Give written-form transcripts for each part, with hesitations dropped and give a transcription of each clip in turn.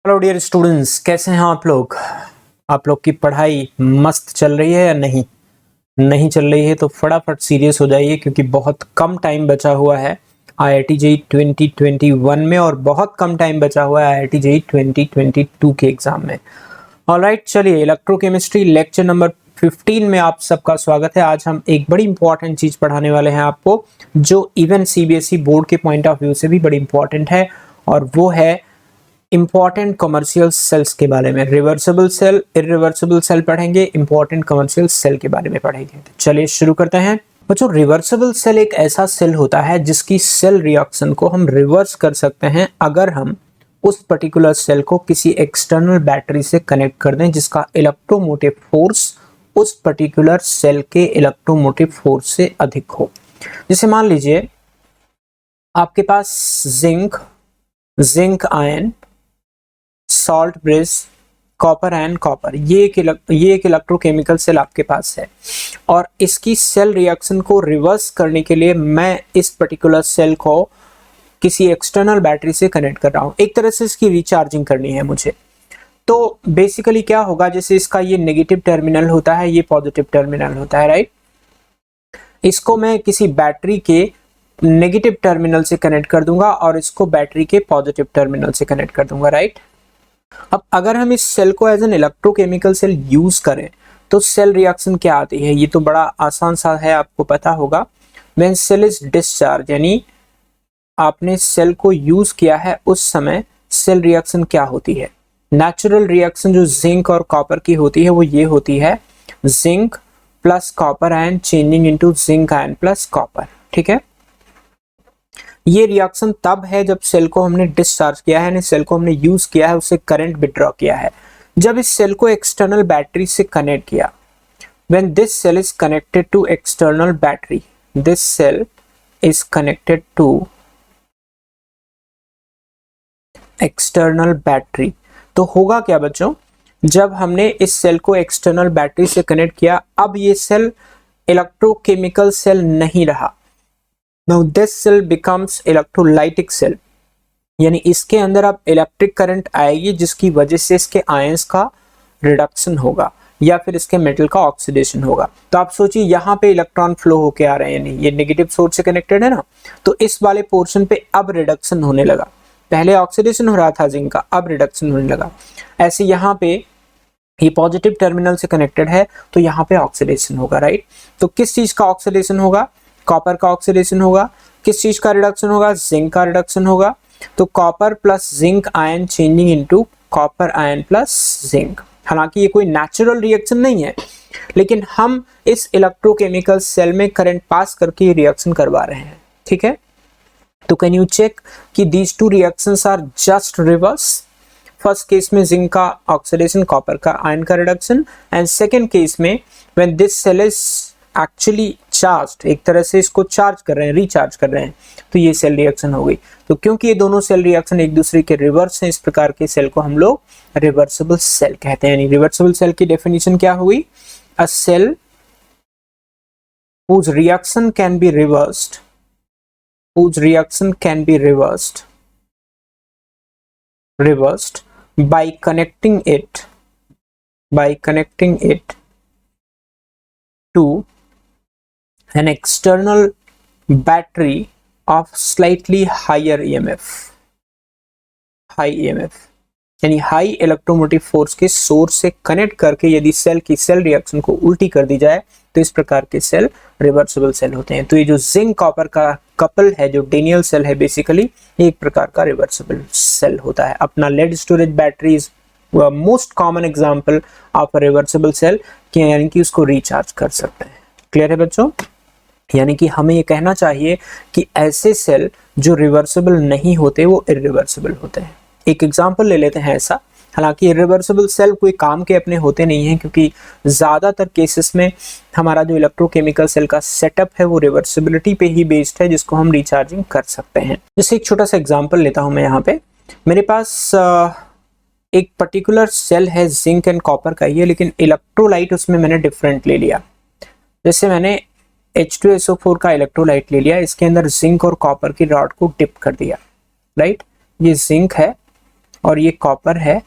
Hello dear students, कैसे हैं आप लोग। आप लोग की पढ़ाई मस्त चल रही है या नहीं चल रही है तो फटाफट सीरियस हो जाइए, क्योंकि बहुत कम टाइम बचा हुआ है IIT JEE 2021 में और बहुत कम टाइम बचा हुआ है IIT JEE 2022 के एग्जाम में। ऑलराइट, चलिए इलेक्ट्रोकेमिस्ट्री लेक्चर नंबर 15 में आप सबका स्वागत है। आज हम एक बड़ी इंपॉर्टेंट चीज पढ़ाने वाले हैं आपको, जो इवन CBSE बोर्ड के पॉइंट ऑफ व्यू से भी बड़ी इंपॉर्टेंट है, और वो है इंपॉर्टेंट कमर्शियल सेल्स के बारे में। रिवर्सिबल सेल, इरिवर्सिबल सेल पढ़ेंगे, इंपॉर्टेंट कमर्शियल सेल के बारे में पढ़ेंगे। तो चलिए शुरू करते हैं बच्चों। रिवर्सिबल सेल एक ऐसा सेल होता है जिसकी सेल रिएक्शन को हम रिवर्स कर सकते हैं अगर हम उस पर्टिकुलर सेल को किसी एक्सटर्नल बैटरी से कनेक्ट कर दें जिसका इलेक्ट्रोमोटिव फोर्स उस पर्टिकुलर सेल के इलेक्ट्रोमोटिव फोर्स से अधिक हो। जैसे मान लीजिए आपके पास zinc ion, salt bridge, copper ion, copper, ये एक इलेक्ट्रोकेमिकल सेल आपके पास है, और इसकी सेल रिएक्शन को रिवर्स करने के लिए मैं इस पर्टिकुलर सेल को किसी एक्सटर्नल बैटरी से कनेक्ट कर रहा हूं। एक तरह से इसकी रिचार्जिंग करनी है मुझे। तो बेसिकली क्या होगा, जैसे इसका ये नेगेटिव टर्मिनल होता है, ये पॉजिटिव टर्मिनल होता है, राइट। इसको मैं किसी बैटरी के नेगेटिव टर्मिनल से कनेक्ट कर दूंगा और इसको बैटरी के पॉजिटिव टर्मिनल से कनेक्ट कर दूंगा, राइट। अब अगर हम इस सेल को as an electrochemical cell use करें तो सेल रिएक्शन क्या आती है, ये तो बड़ा आसान सा है, आपको पता होगा। व्हेन सेल इज डिस्चार्ज, यानी आपने सेल को यूज किया है उस समय सेल रिएक्शन क्या होती है। नेचुरल रिएक्शन जो जिंक और कॉपर की होती है वो ये होती है, zinc plus copper ion changing into zinc ion plus copper, ठीक है। ये रिएक्शन तब है जब सेल को हमने डिस्चार्ज किया है, यानी सेल को हमने यूज किया है, उससे करंट विड्रॉ किया है। जब इस सेल को एक्सटर्नल बैटरी से कनेक्ट किया, when this cell is connected to external battery, this cell is connected to external battery, तो होगा क्या बच्चों, जब हमने इस सेल को एक्सटर्नल बैटरी से कनेक्ट किया, अब ये सेल इलेक्ट्रोकेमिकल सेल नहीं रहा। Now this cell becomes electrolytic cell, यानी इसके अंदर अब इलेक्ट्रिक करंट आएगी जिसकी वजह से इसके आयंस का रिडक्शन होगा या फिर इसके मेटल का ऑक्सीडेशन होगा। तो आप सोचिए यहाँ पे इलेक्ट्रॉन फ्लो होके आ रहे हैं, यानी ये नेगेटिव सोर्स से कनेक्टेड है ना, तो इस वाले पोर्शन पे अब रिडक्शन होने लगा। पहले ऑक्सीडेशन हो रहा था जिंक का, अब रिडक्शन होने लगा। ऐसे यहाँ पे ये पॉजिटिव टर्मिनल से कनेक्टेड है तो यहाँ पे ऑक्सीडेशन होगा, राइट। तो किस चीज का ऑक्सीडेशन होगा, कॉपर का ऑक्सीडेशन होगा। किस चीज का रिडक्शन होगा, जिंक का रिडक्शन होगा। तो copper plus zinc ion changing into copper ion plus zinc. हालांकि ये कोई नेचुरल रिएक्शन नहीं है, लेकिन हम इस इलेक्ट्रोकेमिकल सेल में करंट पास करके ये रिएक्शन करवा रहे हैं, ठीक है। तो कैन यू चेक कि these two reactions are just reverse. First case में जिंक का ऑक्सीडेशन, कॉपर का आयन का रिडक्शन, एंड सेकेंड केस में when this cell is actually charged, एक तरह से इसको चार्ज कर रहे हैं, रिचार्ज कर रहे हैं, तो ये सेल रिएक्शन हो गई। तो क्योंकि ये दोनों सेल रिएक्शन एक दूसरे के रिवर्स हैं, इस प्रकार के सेल को हम लोग रिवर्सिबल सेल कहते हैं। यानी रिवर्सिबल सेल की डेफिनेशन क्या हुई, अ cell whose reaction can be reversed, reversed by connecting it to an external battery of slightly higher EMF, high EMF, यानी हाई इलेक्ट्रोमोटिव फोर्स के सोर्स से कनेक्ट करके यदि सेल की सेल रिएक्शन को उल्टी कर दी जाए तो इस प्रकार के सेल रिवर्सिबल सेल होते हैं। तो ये जो जिंक कॉपर का कपल है, जो डेनियल सेल है, बेसिकली एक प्रकार का रिवर्सिबल सेल होता है। अपना lead storage battery is most common example of a reversible cell, यानी कि उसको रिचार्ज कर सकते हैं। क्लियर है बच्चों। यानी कि हमें ये कहना चाहिए कि ऐसे सेल जो रिवर्सिबल नहीं होते वो इरिवर्सिबल होते हैं। एक एग्जांपल ले लेते हैं ऐसा। हालांकि इरिवर्सिबल सेल कोई काम के अपने होते नहीं हैं, क्योंकि ज़्यादातर केसेस में हमारा जो इलेक्ट्रोकेमिकल सेल का सेटअप है वो रिवर्सिबिलिटी पे ही बेस्ड है, जिसको हम रिचार्जिंग कर सकते हैं। जैसे एक छोटा सा एग्जांपल लेता हूँ मैं यहाँ पे। मेरे पास एक पर्टिकुलर सेल है, जिंक एंड कॉपर का ही है, लेकिन इलेक्ट्रोलाइट उसमें मैंने डिफरेंट ले लिया। जैसे मैंने H2SO4 का इलेक्ट्रोलाइट ले लिया, इसके अंदर जिंक और कॉपर की रॉड को डिप कर दिया, राइट। ये जिंक है और ये कॉपर है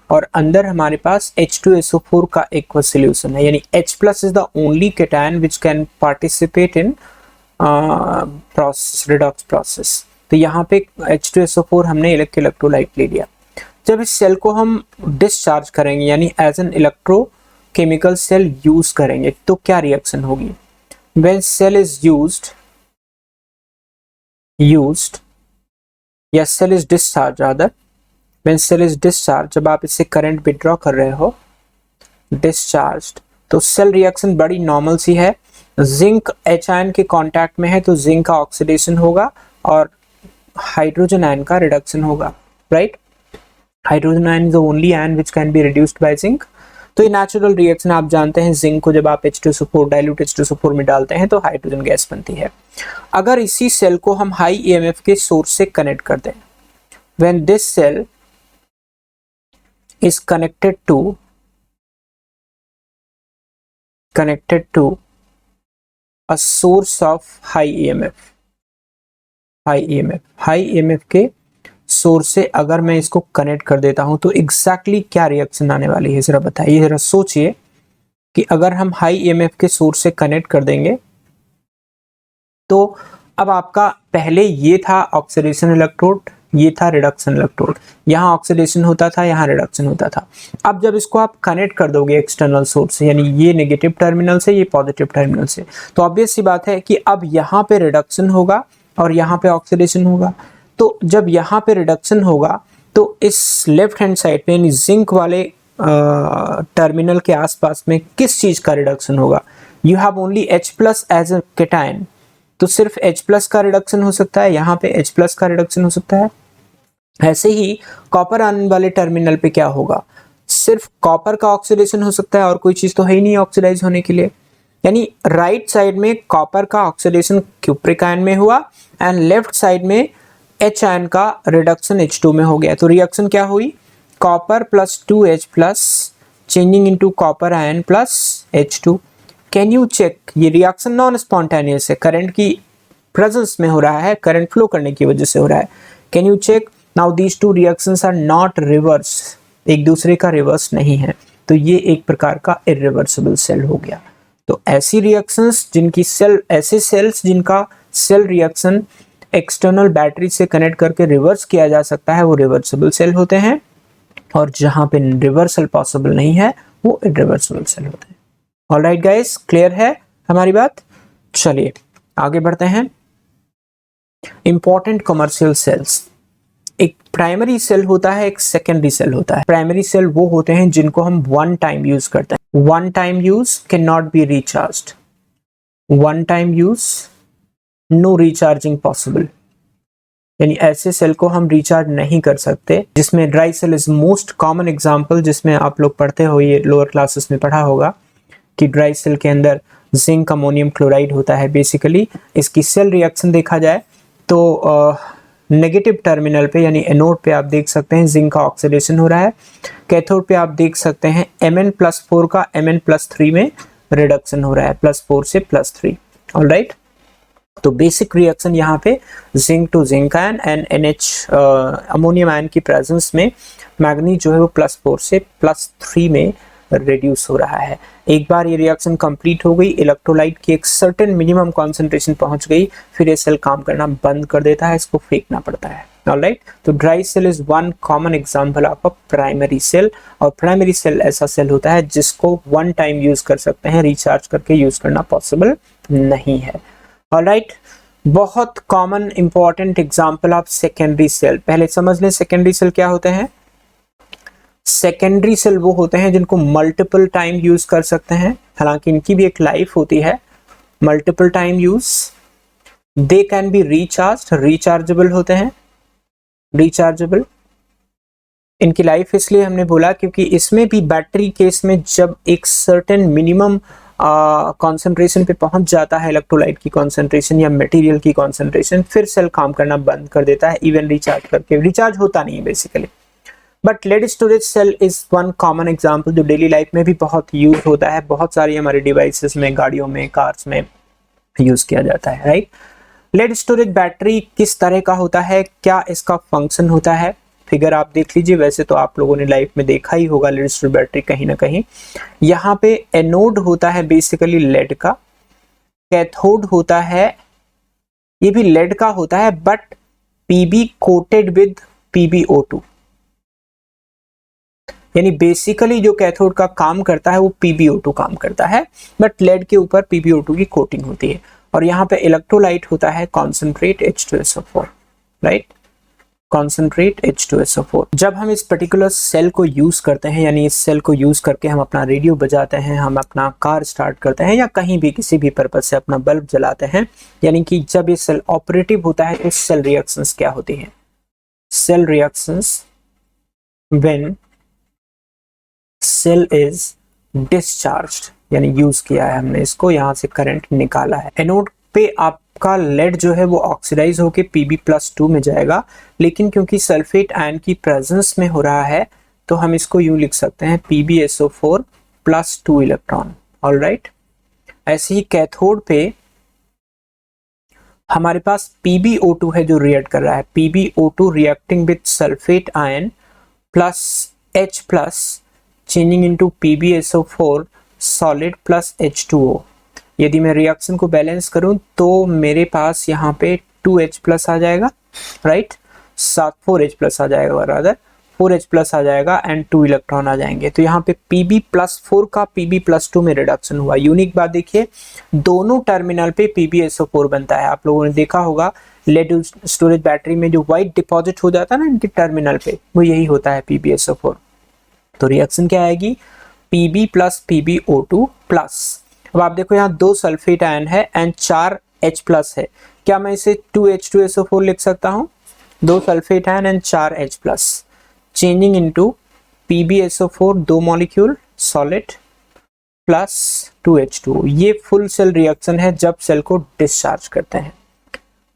और अंदर हमारे पास H2SO4 का एक्वस सॉल्यूशन है, यानी H+ is the only cation which can participate in process, redox process. तो यहाँ पे H2SO4 हमने इलेक्ट्रोलाइट ले लिया। जब इस सेल को हम डिस्चार्ज करेंगे यानी as an electrochemical cell use करेंगे तो क्या रिएक्शन होगी? व्हेन सेल इज यूज्ड या cell is discharge rather, when cell is discharge, जब आप इससे करंट विड्रॉ कर रहे हो डिस्चार्ज्ड, तो सेल रिएक्शन बड़ी नॉर्मल सी है। जिंक H आयन के कांटेक्ट में है तो जिंक का ऑक्सीडेशन होगा और हाइड्रोजन आयन का रिडक्शन होगा, right? Hydrogen ion is the only ion which can be reduced by zinc. तो ये नेचुरल रिएक्शन आप जानते हैं, जिंक को जब आप H2SO4 डाइल्यूट H2SO4 में डालते हैं तो हाइड्रोजन गैस बनती है। अगर इसी सेल को हम हाई EMF के सोर्स से कनेक्ट कर दें, when this cell is connected to a source of high EMF के सोर्स से अगर मैं इसको कनेक्ट कर देता हूं तो एग्जैक्टली क्या रिएक्शन आने वाली है जरा बताइए। जरा सोचिए कि अगर हम हाई EMF के सोर्स से कनेक्ट कर देंगे तो अब आपका पहले ये था ऑक्सीडेशन इलेक्ट्रोड, ये था रिडक्शन इलेक्ट्रोड, यहाँ ऑक्सीडेशन होता था, यहाँ रिडक्शन होता था। अब जब इसको आप कनेक्ट कर दोगे एक्सटर्नल सोर्स से, यानी ये नेगेटिव टर्मिनल से, ये पॉजिटिव टर्मिनल से, तो ऑब्वियस सी बात है कि अब यहाँ पे रिडक्शन होगा और यहाँ पे ऑक्सीडेशन होगा। तो जब यहाँ पे रिडक्शन होगा तो इस लेफ्ट हैंड साइड पे यानी जिंक वाले टर्मिनल के आसपास में किस चीज का रिडक्शन होगा? You have only H+ as a cation, तो सिर्फ H+ का रिडक्शन हो सकता है, यहाँ पे H+ का रिडक्शन हो सकता है। ऐसे ही कॉपर आयन वाले टर्मिनल पे क्या होगा? सिर्फ कॉपर का ऑक्सीडेशन हो सकता है और कोई चीज तो है ही नहीं ऑक्सीडाइज होने के लिए। यानी राइट साइड में कॉपर का ऑक्सीडेशन क्यूप्रिक आयन में हुआ एंड लेफ्ट साइड में H आयन का रिडक्शन H2 में हो गया। तो रिएक्शन क्या हुई? Copper plus 2H+ changing into copper ion plus H2। Can you check? ये रिएक्शन नॉन स्पॉन्टेनियस है, करंट की प्रेजेंस में हो रहा है, करंट फ्लो करने की वजह से हो रहा है। Can you check? Now these two reactions are not reverse, एक दूसरे का रिवर्स नहीं है, तो ये एक प्रकार का इरिवर्सिबल सेल हो गया। तो ऐसी रिएक्शंस जिनकी सेल, ऐसे सेल्स जिनका सेल रिएक्शन एक्सटर्नल बैटरी से कनेक्ट करके रिवर्स किया जा सकता है वो रिवर्सिबल सेल होते हैं, और जहां पे रिवर्सल पॉसिबल नहीं है वो इरिवर्सिबल सेल होते हैं। ऑलराइट गाइस, क्लियर है हमारी बात? चलिए आगे बढ़ते हैं। इंपॉर्टेंट कमर्शियल सेल्स, एक प्राइमरी सेल होता है, एक सेकेंडरी सेल होता है। प्राइमरी सेल वो होते हैं जिनको हम वन टाइम यूज करते हैं। One time use can not be recharged, one time use no recharging possible, यानी ऐसे सेल को हम रिचार्ज नहीं कर सकते। जिसमें dry cell is most common example, जिसमें आप लोग पढ़ते हो, ये लोअर क्लासेस में पढ़ा होगा कि ड्राई सेल के अंदर जिंक अमोनियम क्लोराइड होता है। बेसिकली इसकी सेल रिएक्शन देखा जाए तो नेगेटिव टर्मिनल पे यानी एनोड पे आप देख सकते हैं जिंक का ऑक्सीडेशन हो रहा है। कैथोड पे आप देख सकते हैं Mn+4 का Mn+3 में रिडक्शन हो रहा है, +4 से +3। ऑलराइट, तो बेसिक रिएक्शन यहाँ पे zinc to zinc ion and NH ammonium ion की प्रेजेंस में मैग्नीज जो है वो +4 से +3 में रिड्यूस हो रहा है। एक बार ये रिएक्शन कंप्लीट हो गई, इलेक्ट्रोलाइट की एक सर्टेन मिनिमम कॉन्सेंट्रेशन पहुंच गई, फिर ये सेल काम करना बंद कर देता है, इसको फेंकना पड़ता है। ऑलराइट, तो dry cell is one common example of a primary cell, और प्राइमरी सेल ऐसा सेल होता है जिसको वन टाइम यूज कर सकते हैं, रिचार्ज करके यूज करना पॉसिबल नहीं है। ऑलराइट, बहुत common important example of secondary cell. पहले समझ लें सेकेंडरी सेल क्या होते हैं। सेकेंडरी सेल वो होते हैं जिनको मल्टीपल टाइम यूज कर सकते हैं, हालांकि इनकी भी एक लाइफ होती है, multiple time use. They can be recharged, rechargeable होते हैं, रिचार्जेबल। इनकी लाइफ इसलिए हमने बोला क्योंकि इसमें भी बैटरी केस में जब एक सर्टेन मिनिमम कॉन्सेंट्रेशन पे पहुंच जाता है इलेक्ट्रोलाइट की कॉन्सेंट्रेशन या मटेरियल की कॉन्सेंट्रेशन, फिर सेल काम करना बंद कर देता है, इवन रिचार्ज करके रिचार्ज होता नहीं है basically. But lead storage cell is one common example जो डेली लाइफ में भी बहुत यूज होता है, बहुत सारी हमारे डिवाइसेस में, गाड़ियों में, कार्स में यूज किया जाता है। राइट, लेड स्टोरेज बैटरी किस तरह का होता है, क्या इसका फंक्शन होता है? फिगर आप देख लीजिए, वैसे तो आप लोगों ने लाइफ में देखा ही होगा लेड एसिड बैटरी कहीं ना कहीं। यहाँ पे एनोड होता है बेसिकली लेड का, कैथोड होता है, ये भी लेड का होता है but PB coated with PbO2, यानी बेसिकली जो कैथोड का काम करता है वो PbO2 काम करता है, बट लेड के ऊपर PbO2 की कोटिंग होती है। और यहाँ पे इलेक्ट्रोलाइट होता है concentrate H2SO4, right, concentrate H2SO4। जब हम इस पर्टिकुलर सेल को यूज करते हैं, यानी इस सेल को यूज करके हम अपना रेडियो बजाते हैं, हम अपना कार स्टार्ट करते हैं, या कहीं भी किसी भी पर्पज से अपना बल्ब जलाते हैं, यानी कि जब ये सेल ऑपरेटिव होता है तो सेल रिएक्शंस क्या होती हैं? Cell reactions when cell is discharged, यानी यूज किया है हमने इसको, यहां से करंट निकाला है। एनोड पे आपका लेड जो है वो ऑक्सीडाइज होके Pb+2 में जाएगा, लेकिन क्योंकि सल्फेट आयन की प्रेजेंस में हो रहा है तो हम इसको यूं लिख सकते हैं PbSO4 + 2 इलेक्ट्रॉन। ऑलराइट, ऐसे ही कैथोड पे हमारे पास PbO2 है जो रिएक्ट कर रहा है, PbO2 reacting with sulphate ion plus H+ changing into PbSO4 solid plus H2O। यदि मैं रिएक्शन को बैलेंस करूं तो मेरे पास यहाँ पे 2H+ आ जाएगा, राइट, 4H+ आ जाएगा, रादर 4H+ आ जाएगा एंड 2 इलेक्ट्रॉन आ जाएंगे। तो यहाँ पे Pb+4 का Pb+2 में रिडक्शन हुआ। यूनिक बात देखिए, दोनों टर्मिनल पे PbSO4 बनता है। आप लोगों ने देखा होगा लेड स्टोरेज बैटरी में जो व्हाइट डिपॉजिट हो जाता है ना इनके टर्मिनल पे, वो यही होता है PbSO4। तो रिएक्शन क्या आएगी? Pb + PbO2+। अब आप देखो यहाँ 2 सल्फेट आयन है एंड 4 H+ है, क्या मैं इसे 2H2SO4 लिख सकता हूँ? 2 sulphate ion and 4 H+, changing into PbSO4 2 molecule solid plus 2H2O। ये फुल सेल रिएक्शन है जब सेल को डिस्चार्ज करते हैं।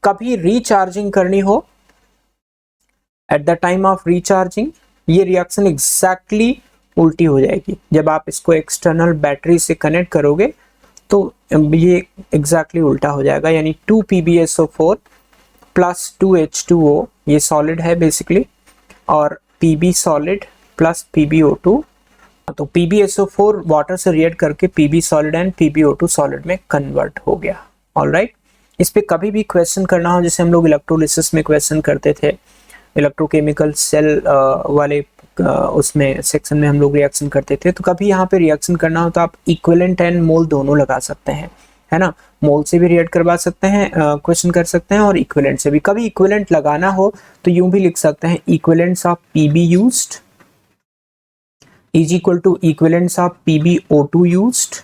कभी रिचार्जिंग करनी हो, at the time of recharging ये रिएक्शन एग्जैक्टली उल्टी हो जाएगी। जब आप इसको एक्सटर्नल बैटरी से कनेक्ट करोगे तो ये एग्जैक्टली उल्टा हो जाएगा, यानी 2 PbSO4 + 2H2O, ये सॉलिड है बेसिकली, और Pb सॉलिड प्लस PbO2। तो PbSO4 वाटर से रिएक्ट करके Pb solid and PbO2 solid में कन्वर्ट हो गया। ऑलराइट, इस पे कभी भी क्वेश्चन करना हो, जैसे हम लोग इलेक्ट्रोलिसिस में क्वेश्चन करते थे, इलेक्ट्रोकेमिकल सेल वाले उसमें सेक्शन में हम लोग रिएक्शन करते थे, तो कभी यहाँ पे रिएक्शन करना हो तो आप इक्विवेलेंट एंड मोल दोनों लगा सकते हैं, है ना। मोल से भी रिएक्ट करवा सकते हैं, क्वेश्चन कर सकते हैं, और इक्विवेलेंट से भी। कभी इक्विवेलेंट लगाना हो तो यूं भी लिख सकते हैं equivalents of Pb used is equal to equivalents of PbO2 used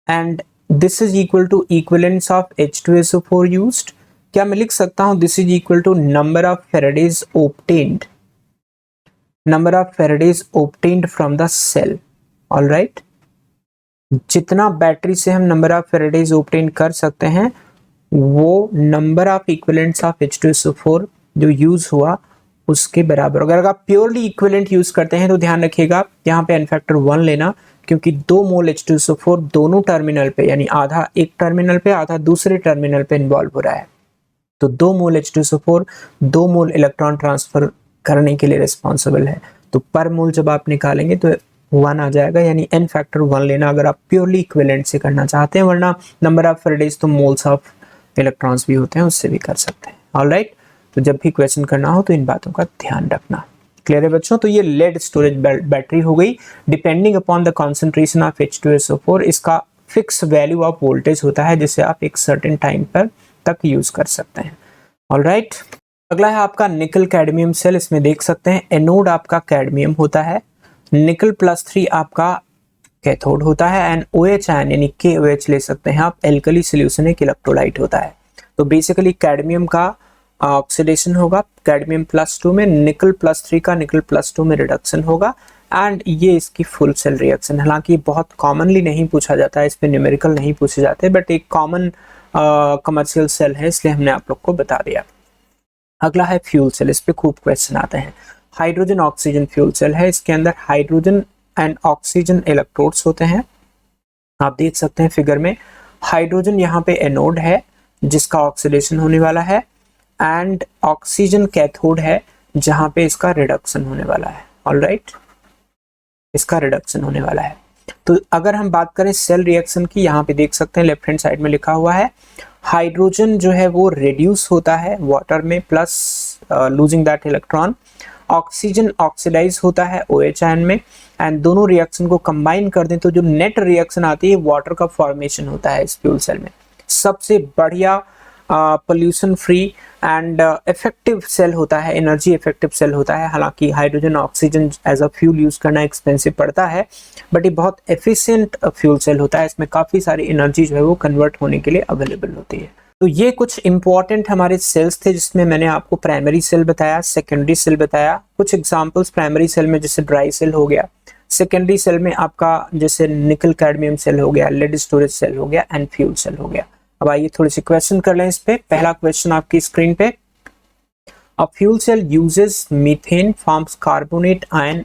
and this is equal to equivalents of H2SO4 used. क्या मैं लिख सकता हूं this is equal to number of faradays obtained, number of faradays obtained from the cell. Alright, जितना battery से हम number of Faraday's obtain कर सकते हैं वो number of equivalents of H2SO4 जो यूज हुआ उसके बराबर। अगर आप प्योरली इक्विवेलेंट यूज करते हैं तो ध्यान रखिएगा यहाँ पे n फैक्टर 1 लेना, क्योंकि 2 मोल H2SO4 दोनों टर्मिनल पे, यानी आधा एक टर्मिनल पे आधा दूसरे टर्मिनल पे इन्वॉल्व हो रहा है। तो 2 मोल H2SO4 2 मोल इलेक्ट्रॉन ट्रांसफर करने के लिए रिस्पॉन्सिबल है। तो पर मोल जब आप निकालेंगे तो 1 आ जाएगा, यानी n फैक्टर 1 लेना अगर आप प्योरली इक्विवेलेंट से करना चाहते हैं, वरना नंबर ऑफ फेराडेज तो मोल्स ऑफ इलेक्ट्रॉन्स भी होते हैं, उससे भी कर सकते हैं। ऑलराइट, तो जब भी क्वेश्चन करना हो तो इन बातों का ध्यान रखना। क्लियर है बच्चों? तो ये लेड स्टोरेज बैटरी हो गई। Depending upon the concentration of H2SO4 इसका फिक्स वैल्यू ऑफ वोल्टेज होता है जिसे आप एक सर्टेन टाइम पर तक यूज कर सकते हैं। ऑलराइट, अगला है आपका निकल कैडमियम सेल। इसमें देख सकते हैं एनोड आपका कैडमियम होता है, निकल +3 आपका कैथोड होता है, एंड OH आयन यानी KOH ले सकते हैं आप, एल्कली सॉल्यूशन एक इलेक्ट्रोलाइट होता है। तो बेसिकली कैडमियम का ऑक्सीडेशन होगा कैडमियम +2 में, निकल +3 का निकल +2 में रिडक्शन होगा, एंड ये इसकी फुल सेल रिएक्शन। हालांकि ये बहुत कॉमनली नहीं पूछा जाता है, इस पे न्यूमेरिकल नहीं पूछे जाते, बट एक कॉमन कमर्शियल सेल है इसलिए हमने आप लोग को बता दिया। अगला है फ्यूल सेल, इस पे खूब क्वेश्चन आते हैं। हाइड्रोजन ऑक्सीजन फ्यूल सेल है, इसके अंदर हाइड्रोजन एंड ऑक्सीजन इलेक्ट्रोड्स होते हैं। आप देख सकते हैं फिगर में, हाइड्रोजन यहाँ पे एनोड है जिसका ऑक्सीडेशन होने वाला है, एंड ऑक्सीजन कैथोड है जहां पे इसका रिडक्शन होने वाला है। ऑलराइट, इसका रिडक्शन होने वाला है। तो अगर हम बात करें सेल रिएक्शन की, यहाँ पे देख सकते हैं लेफ्ट हैंड साइड में लिखा हुआ है हाइड्रोजन जो है वो रिड्यूस होता है वाटर में plus losing that electron, oxygen oxidise होता है OH आयन में, एंड दोनों रिएक्शन को कंबाइन कर दें तो जो नेट रिएक्शन आती है वाटर का फॉर्मेशन होता है इस फ्यूल सेल में। सबसे बढ़िया pollution free and effective cell होता है, एनर्जी इफेक्टिव सेल होता है। हालांकि hydrogen oxygen as a fuel use करना एक्सपेंसिव पड़ता है, बट ये बहुत एफिशिएंट फ्यूल सेल होता है। इसमें काफ़ी सारी एनर्जी जो है वो कन्वर्ट होने के लिए अवेलेबल होती है। तो ये कुछ इंपॉर्टेंट हमारे सेल्स थे जिसमें मैंने आपको प्राइमरी सेल बताया, सेकेंडरी सेल बताया, कुछ एग्जाम्पल्स प्राइमरी सेल में जैसे ड्राई सेल हो गया, सेकेंडरी सेल में आपका जैसे निकल कैडमियम सेल हो गया, लेड स्टोरेज सेल हो गया एंड फ्यूल सेल हो गया। अब आइए थोड़ी सी क्वेश्चन कर लें इस पे। पहला क्वेश्चन आपकी स्क्रीन पे, a fuel cell uses methane forms carbonate ion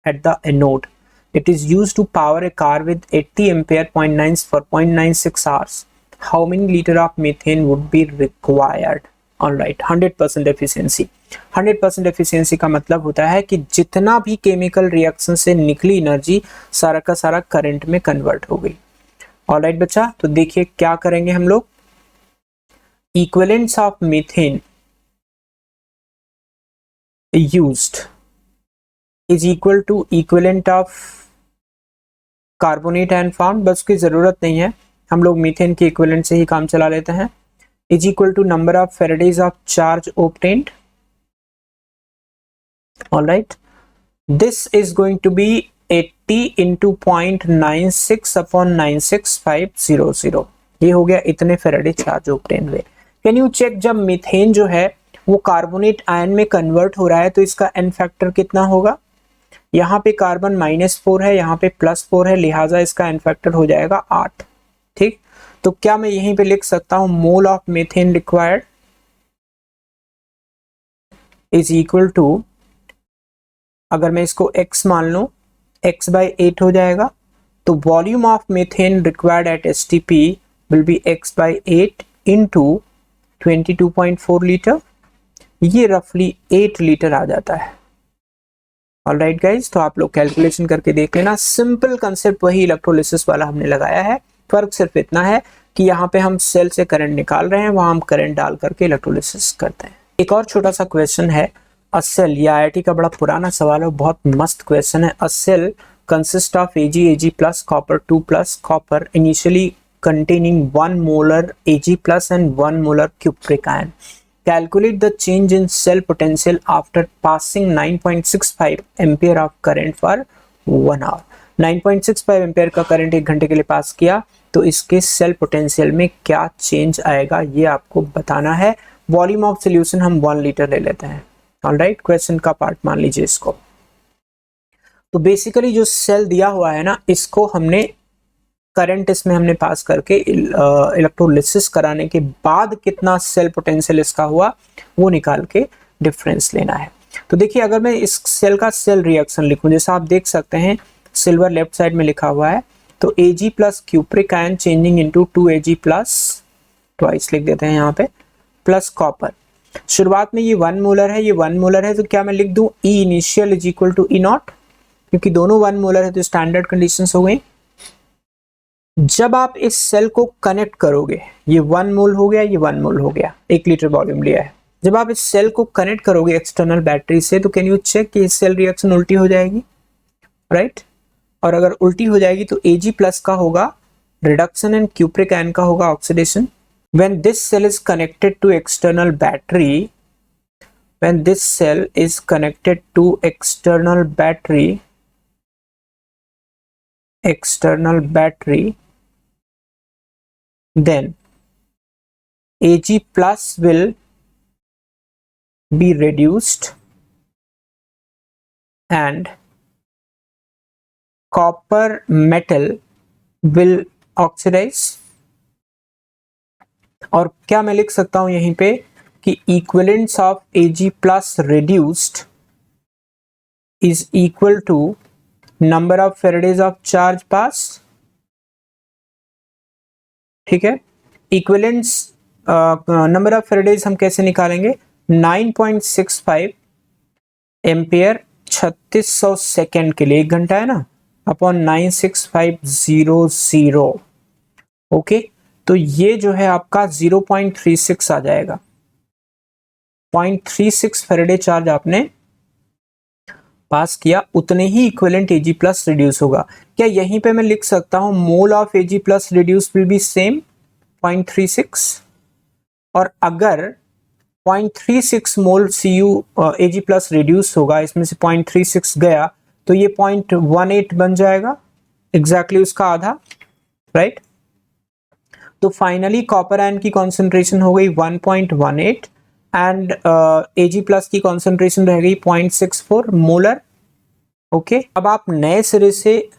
at the anode, it is used to power a car with 80 ampere 0.9 for 0.96 hours. How many liter of methane would be required? Alright, 100% efficiency. 100% efficiency का मतलब होता है कि जितना भी chemical reaction से निकली energy सारा का सारा करंट में कन्वर्ट हो गई। ऑलराइट बच्चा, तो देखिए क्या करेंगे हम लोग। Equivalents of methane used is equal to equivalent of carbonate ion form, बस की जरूरत नहीं है, हम लोग मीथेन के इक्विवेलेंट से ही काम चला लेते हैं। Is equal to number of faradays of charge obtained. Alright, this is going to be 80 into 0.96 upon 96500। ये हो गया इतने फेराडे चार्ज ऑब्टेन हुए। कैन यू चेक, जब मीथेन जो है वो कार्बोनेट आयन में कन्वर्ट हो रहा है तो इसका एन फैक्टर कितना होगा। यहाँ पे कार्बन -4 है, यहाँ पे +4 है, लिहाजा इसका एन फैक्टर हो जाएगा 8। ठीक, तो क्या मैं यहीं पे लिख सकता हूं mole of methane required is equal to, अगर मैं इसको x मान लूं, x/8 हो जाएगा, तो volume of methane required at STP will be x/8 into 22.4 litre, ये रफली 8 लीटर आ जाता है। ऑलराइट गाइज, तो आप लोग कैलकुलेशन करके देख लेना। सिंपल कंसेप्ट वही इलेक्ट्रोलिसिस वाला हमने लगाया है, फर्क सिर्फ इतना है कि यहाँ पे हम सेल से करंट निकाल रहे हैं, वहां हम करंट डाल करके इलेक्ट्रोलिसिस करते हैं। एक और छोटा सा क्वेश्चन है, अ सेल, ये IIT का बड़ा पुराना सवाल है, बहुत मस्त क्वेश्चन है। A cell consist of Ag plus copper 2 plus copper initially containing 1 molar Ag plus and 1 molar cupric ion. Calculate the change in cell potential after passing 9.65 ampere of current for 1 hour. 9.65 ampere का current 1 घंटे के लिए पास किया तो इसके cell potential में क्या change आएगा ये आपको बताना है। वॉल्यूम ऑफ सोल्यूशन हम 1 लीटर ले लेते हैं। ऑलराइट, क्वेश्चन का पार्ट मान लीजिए इसको। तो बेसिकली जो सेल दिया हुआ है ना, इसको हमने करंट इसमें हमने पास करके इलेक्ट्रोलिसिस कराने के बाद कितना सेल पोटेंशियल इसका हुआ वो निकाल के डिफरेंस लेना है। तो देखिए, अगर मैं इस सेल का सेल रिएक्शन लिखूं, जैसा आप देख सकते हैं सिल्वर लेफ्ट साइड में लिखा हुआ है, तो Ag plus cupric ion changing into 2Ag plus, twice लिख देते हैं यहाँ पे, प्लस कॉपर। शुरुआत में ये 1 मोलर है, ये 1 मोलर है, तो क्या मैं लिख दूं E initial is equal to E naught, क्योंकि दोनों 1 मोलर है तो स्टैंडर्ड कंडीशंस हो गई। जब आप इस सेल को कनेक्ट करोगे, ये 1 मोल हो गया, ये 1 मोल हो गया, 1 लीटर वॉल्यूम लिया है। जब आप इस सेल को कनेक्ट करोगे एक्सटर्नल बैटरी से, तो कैन यू चेक कि इस सेल रिएक्शन उल्टी हो जाएगी, राइट? और अगर उल्टी हो जाएगी तो Ag प्लस का होगा रिडक्शन एंड क्यूप्रिक आयन का होगा oxidation. When this cell is connected to external battery, when this cell is connected to external battery, then Ag plus will be reduced and copper metal will oxidize। और क्या मैं लिख सकता हूं यहीं पे कि equivalence of Ag plus reduced is equal to number of Faradays of charge passed। ठीक है, इक्विवेलेंस नंबर ऑफ फेराडेज हम कैसे निकालेंगे, 9.65 एम्पियर 3600 सेकेंड के लिए 1 घंटा है ना, अपॉन 96500। ओके, तो ये जो है आपका 0.36 आ जाएगा। 0.36 फैराडे चार्ज आपने पास किया, उतने ही इक्विवेलेंट Ag प्लस रिड्यूस होगा। क्या यहीं पे मैं लिख सकता हूं mole of Ag plus reduce will be same 0.36, और अगर 0.36 मोल Cu Ag प्लस रिड्यूस होगा, इसमें से 0.36 गया तो ये 0.18 बन जाएगा, एग्जैक्टली उसका आधा, राइट। तो फाइनली कॉपर आयन की कॉन्सेंट्रेशन हो गई 1.18 एंड Ag प्लस की कॉन्सेंट्रेशन रह गई 0.64 मोलर। ओके, अब आप नए सिरे से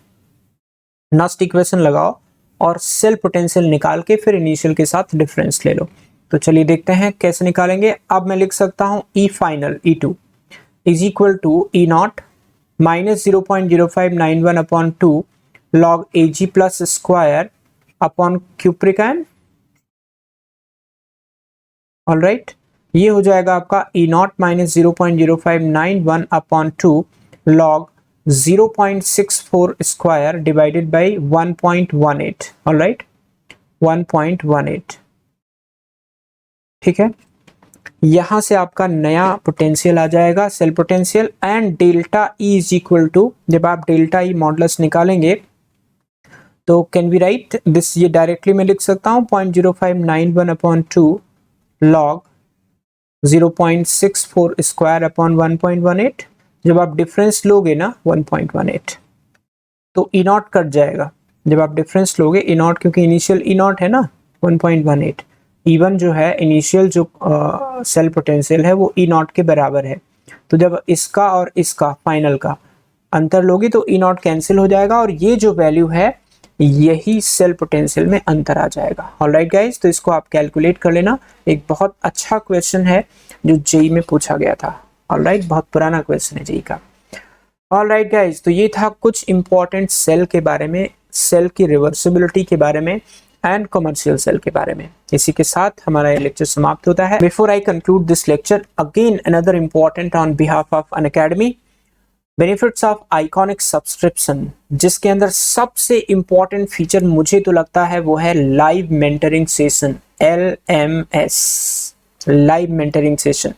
नस्ट इक्वेशन लगाओ और सेल पोटेंशियल निकाल के फिर इनिशियल के साथ डिफरेंस ले लो। तो चलिए देखते हैं कैसे निकालेंगे। अब मैं लिख सकता हूं E final E2 is equal to E not minus 0.0591 upon 2 log Ag plus square upon cupric ion. Alright, ये हो जाएगा आपका E not minus 0.0591 upon 2 log 0.64 square divided by 1.18। Alright, 1.18, ठीक है। यहां से आपका नया पोटेंशियल आ जाएगा, cell potential, and delta E is equal to, जब आप डेल्टा E मॉडुलस निकालेंगे तो कैन वी राइट दिस, ये डायरेक्टली मैं लिख सकता हूं 0.0591 अपॉन 2 लॉग 0.64 स्क्वायर अपॉन 1.18। जब आप डिफरेंस लोगे ना 1.18 तो E नॉट कट जाएगा। जब आप डिफरेंस लोगे E नॉट, क्योंकि इनिशियल E नॉट है ना 1.18, इवन जो है इनिशियल जो सेल पोटेंशियल है वो E नॉट के बराबर है। तो जब इसका और इसका फाइनल का अंतर लोगे तो E नॉट कैंसिल हो जाएगा और ये जो वैल्यू है यही सेल पोटेंशियल में अंतर आ जाएगा। ऑलराइट गाइस, तो इसको आप कैलकुलेट कर लेना। एक बहुत अच्छा क्वेश्चन है जो जेई में पूछा गया था। ऑलराइट, बहुत पुराना क्वेश्चन है जेई का। ऑलराइट गाइस, तो ये था कुछ इंपॉर्टेंट सेल के बारे में, सेल की रिवर्सिबिलिटी के बारे में एंड कमर्शियल सेल के बारे में। इसी के साथ हमारा ये लेक्चर समाप्त होता है। Before I conclude this lecture, again another important on behalf of Unacademy, benefits of iconic subscription, जिसके अंदर सबसे इंपॉर्टेंट फीचर मुझे तो लगता है वो है live mentoring session, LMS, live mentoring session.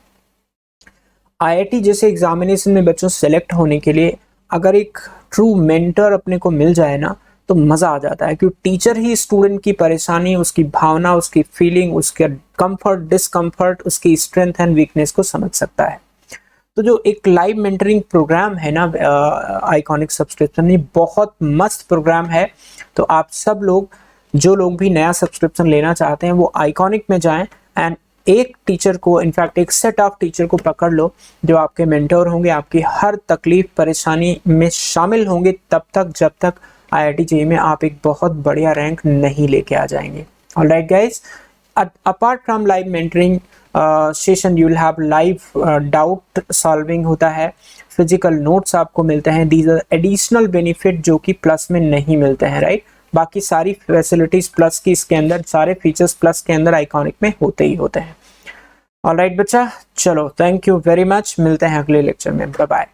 IIT जैसे एग्जामिनेशन में बच्चों सेलेक्ट होने के लिए अगर एक ट्रू मेंटर अपने को मिल जाए ना तो मजा आ जाता है, क्योंकि टीचर ही स्टूडेंट की परेशानी, उसकी भावना, उसकी फीलिंग, उसके कंफर्ट डिस्कंफर्ट, उसकी स्ट्रेंथ एंड वीकनेस को समझ सकता है। तो जो एक लाइव मेंटरिंग प्रोग्राम है ना आइकॉनिक सब्सक्रिप्शन, ये बहुत मस्त प्रोग्राम है। तो आप सब लोग, जो लोग भी नया सब्सक्रिप्शन लेना चाहते हैं, वो आइकॉनिक में जाएं एंड एक टीचर को, इनफैक्ट एक सेट ऑफ टीचर को पकड़ लो जो आपके मेंटर होंगे, आपकी हर तकलीफ परेशानी में शामिल होंगे तब तक जब तक IIT JEE में आप एक बहुत बढ़िया रैंक नहीं लेके आ जाएंगे। Alright guys, apart from live mentoring session you will have live doubt solving होता है, फिजिकल नोट्स आपको मिलते हैं। दीज आर एडिशनल बेनिफिट जो कि प्लस में नहीं मिलते हैं, राइट। बाकी सारी फैसिलिटीज प्लस की इसके अंदर, सारे फीचर्स प्लस के अंदर आइकॉनिक में होते ही होते हैं। ऑलराइट बच्चा, चलो थैंक यू वेरी मच, मिलते हैं अगले लेक्चर में, बाय बाय।